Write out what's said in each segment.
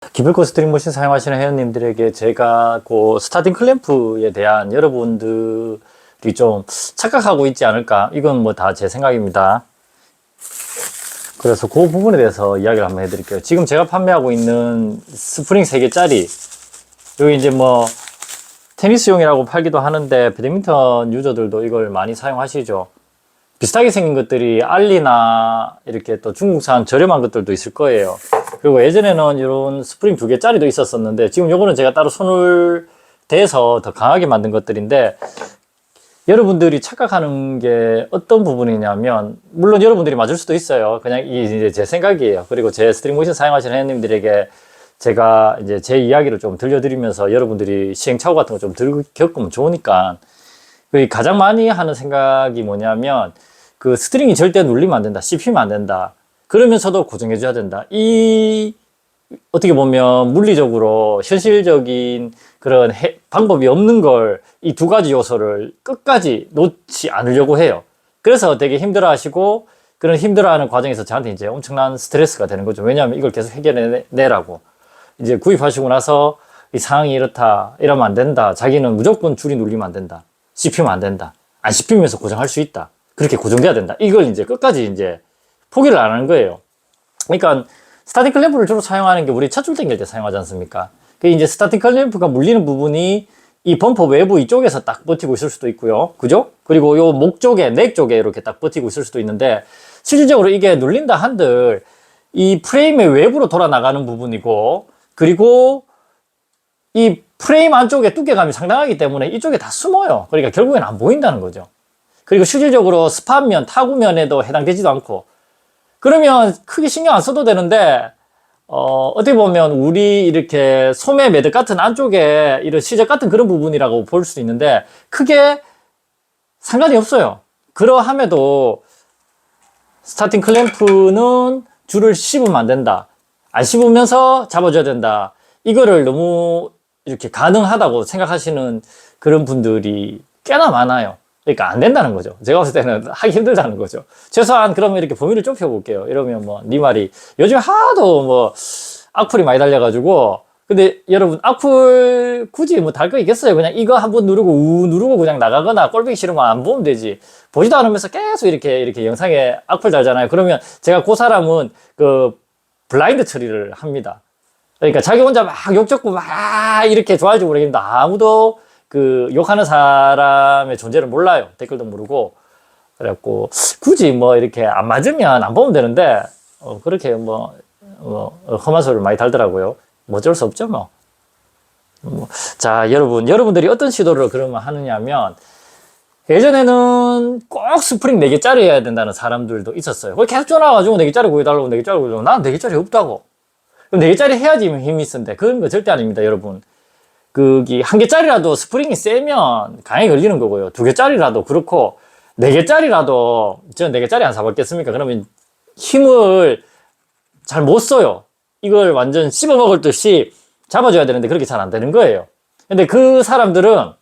기블코 스트링머신 사용하시는 회원님들에게 제가 그 스타팅 클램프에 대한 여러분들이 좀 착각하고 있지 않을까, 이건 뭐 다 제 생각입니다. 그래서 그 부분에 대해서 이야기를 한번 해드릴게요. 지금 제가 판매하고 있는 스프링 3개짜리, 여기 이제 뭐 테니스용이라고 팔기도 하는데 배드민턴 유저들도 이걸 많이 사용하시죠. 비슷하게 생긴 것들이 알리나 이렇게 또 중국산 저렴한 것들도 있을 거예요. 그리고 예전에는 이런 스프링 2개짜리도 있었었는데, 지금 요거는 제가 따로 손을 대서 더 강하게 만든 것들인데, 여러분들이 착각하는 게 어떤 부분이냐면, 물론 여러분들이 맞을 수도 있어요. 그냥 이제 제 생각이에요. 그리고 제 스트링 모션 사용하시는 회원님들에게 제가 이제 제 이야기를 좀 들려드리면서 여러분들이 시행착오 같은 거 좀 겪으면 좋으니까. 가장 많이 하는 생각이 뭐냐면, 그 스트링이 절대 눌리면 안 된다, 씹히면 안 된다, 그러면서도 고정해줘야 된다. 이 어떻게 보면 물리적으로 현실적인 그런 방법이 없는 걸, 이 두 가지 요소를 끝까지 놓지 않으려고 해요. 그래서 되게 힘들어하시고, 그런 힘들어하는 과정에서 저한테 이제 엄청난 스트레스가 되는 거죠. 왜냐하면 이걸 계속 해결해내라고. 이제 구입하시고 나서 이 상황이 이렇다, 이러면 안 된다, 자기는 무조건 줄이 눌리면 안 된다, 씹히면 안 된다, 안 씹히면서 고정할 수 있다, 그렇게 고정돼야 된다, 이걸 이제 끝까지 이제 포기를 안 하는 거예요. 그러니까 스타팅 클램프를 주로 사용하는 게 우리 찻줄 당길 때 사용하지 않습니까? 그 이제 스타팅 클램프가 물리는 부분이 이 범퍼 외부 이쪽에서 딱 버티고 있을 수도 있고요. 그죠? 그리고 요 목 쪽에, 넥 쪽에 이렇게 딱 버티고 있을 수도 있는데, 실질적으로 이게 눌린다 한들 이 프레임의 외부로 돌아 나가는 부분이고, 그리고 이 프레임 안쪽에 두께감이 상당하기 때문에 이쪽에 다 숨어요. 그러니까 결국엔 안 보인다는 거죠. 그리고 실질적으로 스팟면, 타구면에도 해당되지도 않고, 그러면 크게 신경 안 써도 되는데, 어떻게 보면 우리 이렇게 소매 매듭 같은 안쪽에 이런 시접 같은 그런 부분이라고 볼 수 있는데, 크게 상관이 없어요. 그러함에도 스타팅 클램프는 줄을 씹으면 안 된다, 안 씹으면서 잡아줘야 된다, 이거를 너무 이렇게 가능하다고 생각하시는 그런 분들이 꽤나 많아요. 그러니까 안 된다는 거죠. 제가 봤을 때는 하기 힘들다는 거죠. 최소한 그러면 이렇게 범위를 좁혀 볼게요. 이러면 뭐 네 말이 요즘 하도 뭐 악플이 많이 달려가지고, 근데 여러분 악플 굳이 뭐 달 거 있겠어요? 그냥 이거 한번 누르고 우 누르고 그냥 나가거나 꼴보기 싫으면 안 보면 되지. 보지도 않으면서 계속 이렇게 영상에 악플 달잖아요. 그러면 제가 그 사람은 그 블라인드 처리를 합니다. 그러니까 자기 혼자 막 욕적고 막 이렇게 좋아할지 모르겠는데, 아무도 그 욕하는 사람의 존재를 몰라요. 댓글도 모르고. 그래갖고 굳이 뭐 이렇게 안 맞으면 안 보면 되는데, 그렇게 험한 소리를 많이 달더라고요. 뭐 어쩔 수 없죠 뭐. 자, 여러분들이 어떤 시도를 그러면 하느냐면, 예전에는 꼭 스프링 4개짜리 해야 된다는 사람들도 있었어요. 거기 계속 전화와가지고 4개짜리 구해달라고, 4개짜리 구해달라고. 난 4개짜리 없다고. 그럼 4개짜리 해야지 힘이 있는데, 그런 거 절대 아닙니다, 여러분. 그기 1개짜리라도 스프링이 세면 강하게 걸리는 거고요. 2개짜리라도 그렇고, 4개짜리라도, 저는 4개짜리 안 사봤겠습니까? 그러면 힘을 잘 못 써요. 이걸 완전 씹어먹을 듯이 잡아줘야 되는데 그렇게 잘 안 되는 거예요. 근데 그 사람들은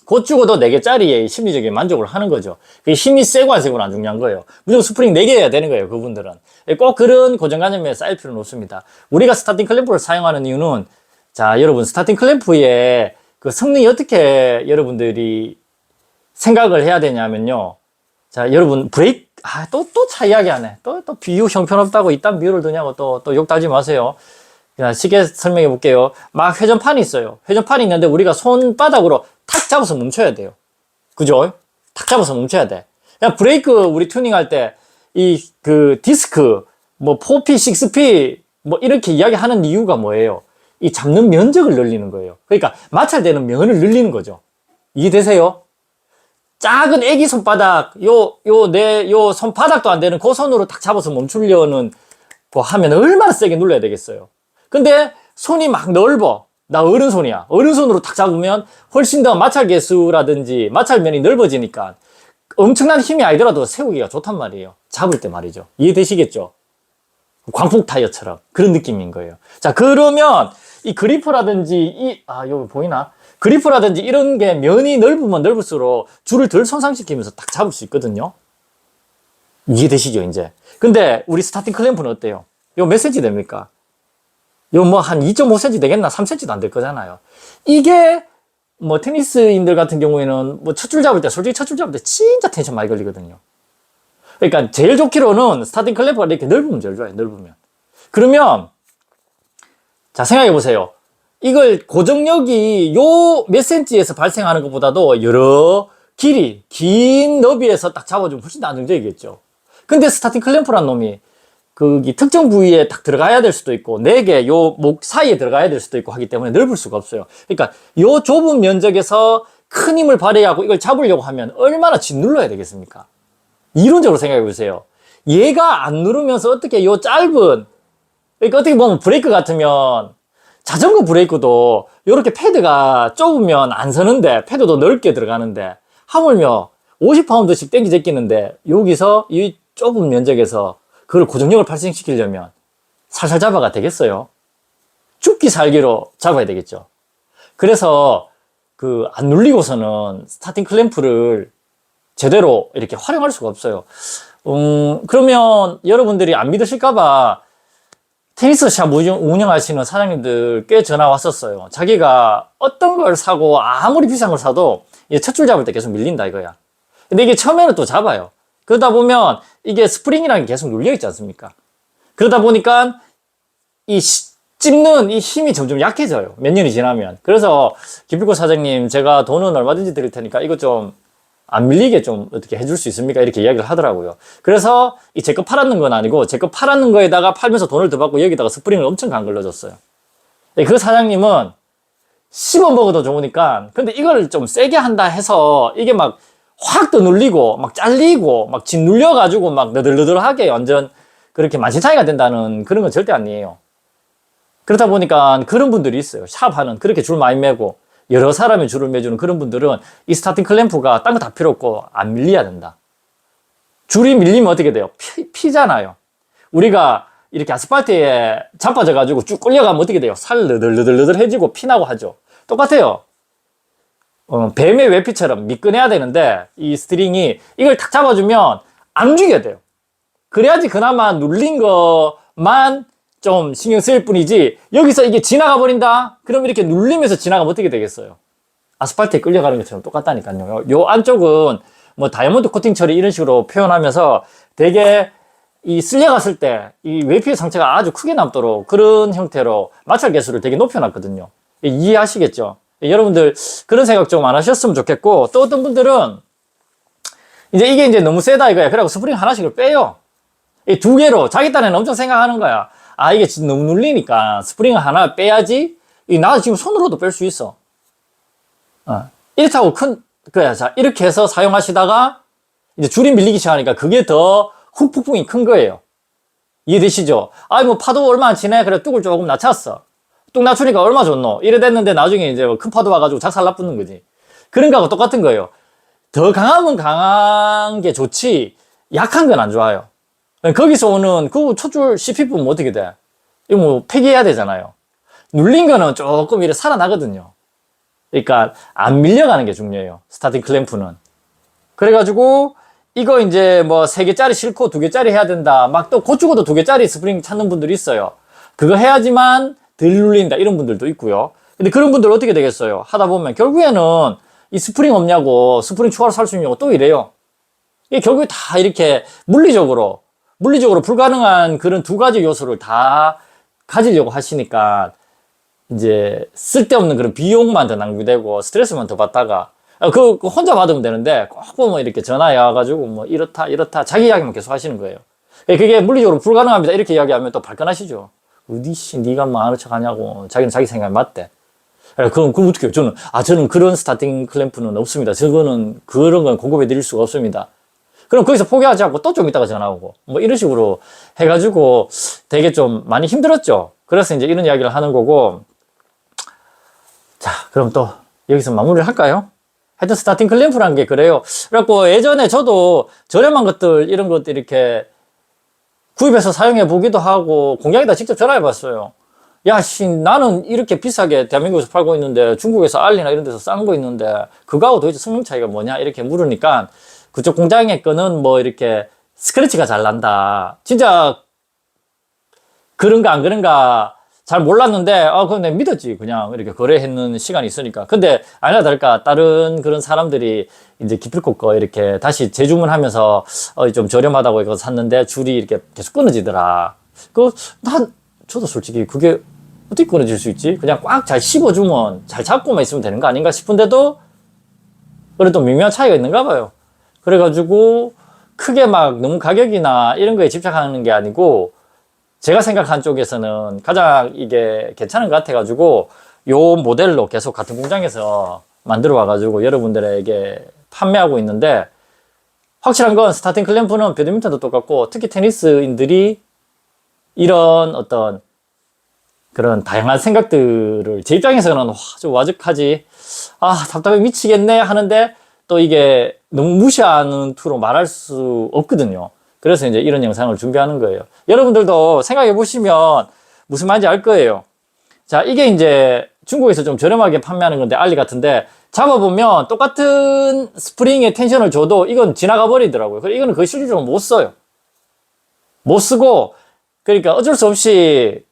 곧 죽어도 4개짜리에 심리적인 만족을 하는 거죠. 그게 힘이 세고 안 세고는 안 중요한 거예요. 무조건 스프링 4개 해야 되는 거예요, 그분들은. 꼭 그런 고정관념에 쌓일 필요는 없습니다. 우리가 스타팅 클램프를 사용하는 이유는, 자, 여러분, 스타팅 클램프의 그 성능이 어떻게 여러분들이 생각을 해야 되냐면요. 자, 여러분, 브레이크, 또 차 이야기 하네. 또 비유 형편없다고 이딴 비유를 드냐고 또 욕 달지 마세요. 그냥 쉽게 설명해 볼게요. 막 회전판이 있어요. 회전판이 있는데 우리가 손바닥으로 탁 잡아서 멈춰야 돼요. 그죠? 탁 잡아서 멈춰야 돼. 그냥 브레이크 우리 튜닝할 때 그 디스크, 뭐 4P, 6P, 뭐 이렇게 이야기하는 이유가 뭐예요? 이 잡는 면적을 늘리는 거예요. 그러니까 마찰되는 면을 늘리는 거죠. 이해되세요? 작은 애기 손바닥, 요 손바닥도 안 되는 그 손으로 탁 잡아서 멈추려는 거 하면 얼마나 세게 눌러야 되겠어요. 근데 손이 막 넓어. 나 어른손이야. 어른손으로 탁 잡으면 훨씬 더 마찰 개수라든지 마찰면이 넓어지니까 엄청난 힘이 아니더라도 세우기가 좋단 말이에요. 잡을 때 말이죠. 이해되시겠죠? 광폭 타이어처럼 그런 느낌인 거예요. 자, 그러면 이 그리프라든지 여기 보이나? 그리프라든지 이런 게 면이 넓으면 넓을수록 줄을 덜 손상시키면서 딱 잡을 수 있거든요. 이해되시죠, 이제? 근데 우리 스타팅 클램프는 어때요? 이거 몇 cm 됩니까? 요 뭐 한 2.5cm 되겠나? 3cm도 안 될 거잖아요. 이게 뭐 테니스인들 같은 경우에는 뭐 첫 줄 잡을 때, 솔직히 첫 줄 잡을 때 진짜 텐션 많이 걸리거든요. 그러니까 제일 좋기로는 스타팅 클램프가 이렇게 넓으면 제일 좋아요. 넓으면. 그러면 자, 생각해 보세요. 이걸 고정력이 요 몇 센치에서 발생하는 것보다도 여러 길이, 긴 너비에서 딱 잡아주면 훨씬 더 안정적이겠죠. 근데 스타팅 클램프란 놈이 거기 특정 부위에 딱 들어가야 될 수도 있고, 4개 요 목 사이에 들어가야 될 수도 있고 하기 때문에 넓을 수가 없어요. 그러니까 요 좁은 면적에서 큰 힘을 발휘하고 이걸 잡으려고 하면 얼마나 짓눌러야 되겠습니까? 이론적으로 생각해 보세요. 얘가 안 누르면서 어떻게 요 짧은, 그러니까 어떻게 보면 브레이크 같으면 자전거 브레이크도 이렇게 패드가 좁으면 안 서는데, 패드도 넓게 들어가는데, 하물며 50파운드씩 땡기 제끼는데, 여기서 이 좁은 면적에서 그걸 고정력을 발생시키려면 살살 잡아가 되겠어요? 죽기 살기로 잡아야 되겠죠. 그래서 그 안 눌리고서는 스타팅 클램프를 제대로 이렇게 활용할 수가 없어요. 그러면 여러분들이 안 믿으실까봐 테니스샵 운영하시는 사장님들 꽤 전화 왔었어요. 자기가 어떤 걸 사고 아무리 비싼 걸 사도 첫 줄 잡을 때 계속 밀린다 이거야. 근데 이게 처음에는 또 잡아요. 그러다 보면 이게 스프링이라는 게 계속 눌려있지 않습니까? 그러다 보니까 이 찝는 이 힘이 점점 약해져요. 몇 년이 지나면. 그래서 김필구 사장님, 제가 돈은 얼마든지 드릴 테니까 이거 좀 안 밀리게 좀 어떻게 해줄 수 있습니까? 이렇게 이야기를 하더라고요. 그래서 이 제 거 팔았는 건 아니고 제 거 팔았는 거에다가 팔면서 돈을 더 받고 여기다가 스프링을 엄청 강걸러줬어요. 그 사장님은 씹어 먹어도 좋으니까, 근데 이걸 좀 세게 한다 해서 이게 막 확 더 눌리고 막 잘리고 막 짓 눌려가지고 막 너덜너덜하게 완전 그렇게 만신창이가 된다는 그런 건 절대 아니에요. 그렇다 보니까 그런 분들이 있어요. 샵하는 그렇게 줄 많이 매고 여러 사람이 줄을 매주는 그런 분들은 이 스타팅 클램프가 딴 거 다 필요 없고 안 밀려야 된다. 줄이 밀리면 어떻게 돼요? 피잖아요. 우리가 이렇게 아스팔트에 자빠져가지고 쭉 끌려가면 어떻게 돼요? 살 너덜너덜너덜해지고 피나고 하죠. 똑같아요. 뱀의 외피처럼 미끈해야 되는데 이 스트링이 이걸 탁 잡아주면 안 움직여야 돼요. 그래야지 그나마 눌린 것만 좀 신경 쓰일 뿐이지, 여기서 이게 지나가 버린다? 그럼 이렇게 눌리면서 지나가면 어떻게 되겠어요? 아스팔트에 끌려가는 것처럼 똑같다니까요. 요 안쪽은 뭐 다이아몬드 코팅 처리 이런 식으로 표현하면서 되게 이 쓸려갔을 때 이 외피의 상처가 아주 크게 남도록 그런 형태로 마찰 개수를 되게 높여놨거든요. 이해하시겠죠? 여러분들 그런 생각 좀 안 하셨으면 좋겠고, 또 어떤 분들은 이제 이게 이제 너무 세다 이거야. 그래갖고 스프링 하나씩을 빼요. 이 2개로 자기 딴에는 엄청 생각하는 거야. 아, 이게 진짜 너무 눌리니까 스프링을 하나 빼야지. 나도 지금 손으로도 뺄 수 있어. 이렇다고 그래. 자, 이렇게 해서 사용하시다가 이제 줄이 밀리기 시작하니까 그게 더 훅 폭풍이 큰 거예요. 이해되시죠? 아이, 뭐 파도 얼마 안 치네? 그래, 뚝을 조금 낮췄어. 뚝 낮추니까 얼마 좋노? 이래 됐는데 나중에 이제 큰 파도 와가지고 작살 나쁘는 거지. 그런 거하고 똑같은 거예요. 더 강하면 강한 게 좋지, 약한 건 안 좋아요. 거기서 오는 그 첫줄 씹히 뿌면 어떻게 돼? 이거 뭐 폐기해야 되잖아요. 눌린 거는 조금 이렇게 살아나거든요. 그러니까 안 밀려가는 게 중요해요. 스타팅 클램프는. 그래가지고 이거 이제 뭐 3개짜리 싫고 2개짜리 해야 된다. 막 또 고추고도 2개짜리 스프링 찾는 분들이 있어요. 그거 해야지만 덜 눌린다 이런 분들도 있고요. 근데 그런 분들 어떻게 되겠어요? 하다 보면 결국에는 이 스프링 없냐고, 스프링 추가로 살 수 있냐고 또 이래요. 이게 결국에 다 이렇게 물리적으로 불가능한 그런 2가지 요소를 다 가지려고 하시니까 이제 쓸데없는 그런 비용만 더 낭비되고 스트레스만 더 받다가 그 혼자 받으면 되는데 꼭 보면 이렇게 전화해 와가지고 뭐 이렇다 자기 이야기만 계속 하시는 거예요. 그게 물리적으로 불가능합니다 이렇게 이야기하면 또 발끈하시죠. 어디씨 네가 뭐 아는 척 하냐고. 자기는 자기 생각이 맞대. 그럼 어떻게 해요? 저는 그런 스타팅 클램프는 없습니다. 그런 건 공급해 드릴 수가 없습니다. 그럼 거기서 포기하지 않고 또 좀 이따가 전화 오고 뭐 이런 식으로 해가지고 되게 좀 많이 힘들었죠. 그래서 이제 이런 이야기를 하는 거고. 자, 그럼 또 여기서 마무리를 할까요? 하여튼 스타팅 클램프라는 게 그래요. 그래갖고 예전에 저도 저렴한 것들 이런 것들 이렇게 구입해서 사용해 보기도 하고 공장에다 직접 전화해 봤어요. 야, 나는 이렇게 비싸게 대한민국에서 팔고 있는데 중국에서 알리나 이런 데서 싼 거 있는데 그거하고 도대체 성능 차이가 뭐냐 이렇게 물으니까 그쪽 공장의 거는 뭐 이렇게 스크래치가 잘 난다. 진짜 그런가 안 그런가 잘 몰랐는데, 그건 내가 믿었지. 그냥 이렇게 거래했는 시간이 있으니까. 근데 아니나 다를까, 다른 그런 사람들이 이제 기필코 거 이렇게 다시 재주문하면서, 좀 저렴하다고 이거 샀는데 줄이 이렇게 계속 끊어지더라. 저도 솔직히 그게 어떻게 끊어질 수 있지? 그냥 꽉 잘 씹어주면 잘 잡고만 있으면 되는 거 아닌가 싶은데도, 그래도 미묘한 차이가 있는가 봐요. 그래가지고, 크게 막 너무 가격이나 이런 거에 집착하는 게 아니고, 제가 생각한 쪽에서는 가장 이게 괜찮은 것 같아가지고 요 모델로 계속 같은 공장에서 만들어 와가지고 여러분들에게 판매하고 있는데, 확실한 건 스타팅 클램프는 배드민턴도 똑같고 특히 테니스인들이 이런 어떤 그런 다양한 생각들을 제 입장에서는 좀 와적하지, 답답해 미치겠네 하는데 또 이게 너무 무시하는 투로 말할 수 없거든요. 그래서 이제 이런 영상을 준비하는 거예요. 여러분들도 생각해 보시면 무슨 말인지 알 거예요. 자, 이게 이제 중국에서 좀 저렴하게 판매하는 건데, 알리 같은데, 잡아보면 똑같은 스프링에 텐션을 줘도 이건 지나가 버리더라고요. 그래서 이거는 거의 실질적으로 못 써요. 못 쓰고, 그러니까 어쩔 수 없이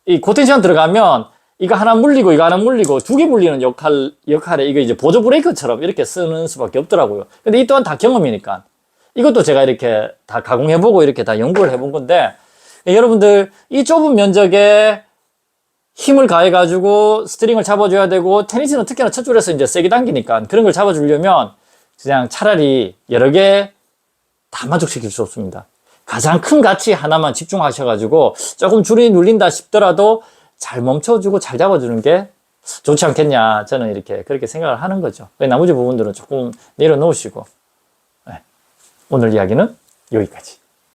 이 고텐션 들어가면 이거 하나 물리고 이거 하나 물리고 두 개 물리는 역할에 이거 이제 보조 브레이크처럼 이렇게 쓰는 수밖에 없더라고요. 근데 이 또한 다 경험이니까. 이것도 제가 이렇게 다 가공해보고 이렇게 다 연구를 해본 건데, 여러분들 이 좁은 면적에 힘을 가해가지고 스트링을 잡아줘야 되고, 테니스는 특히나 첫 줄에서 이제 세게 당기니까 그런 걸 잡아주려면 그냥 차라리 여러 개 다 만족시킬 수 없습니다. 가장 큰 가치 하나만 집중하셔가지고 조금 줄이 눌린다 싶더라도 잘 멈춰주고 잘 잡아주는 게 좋지 않겠냐, 저는 이렇게 그렇게 생각을 하는 거죠. 나머지 부분들은 조금 내려놓으시고, 오늘 이야기는 여기까지.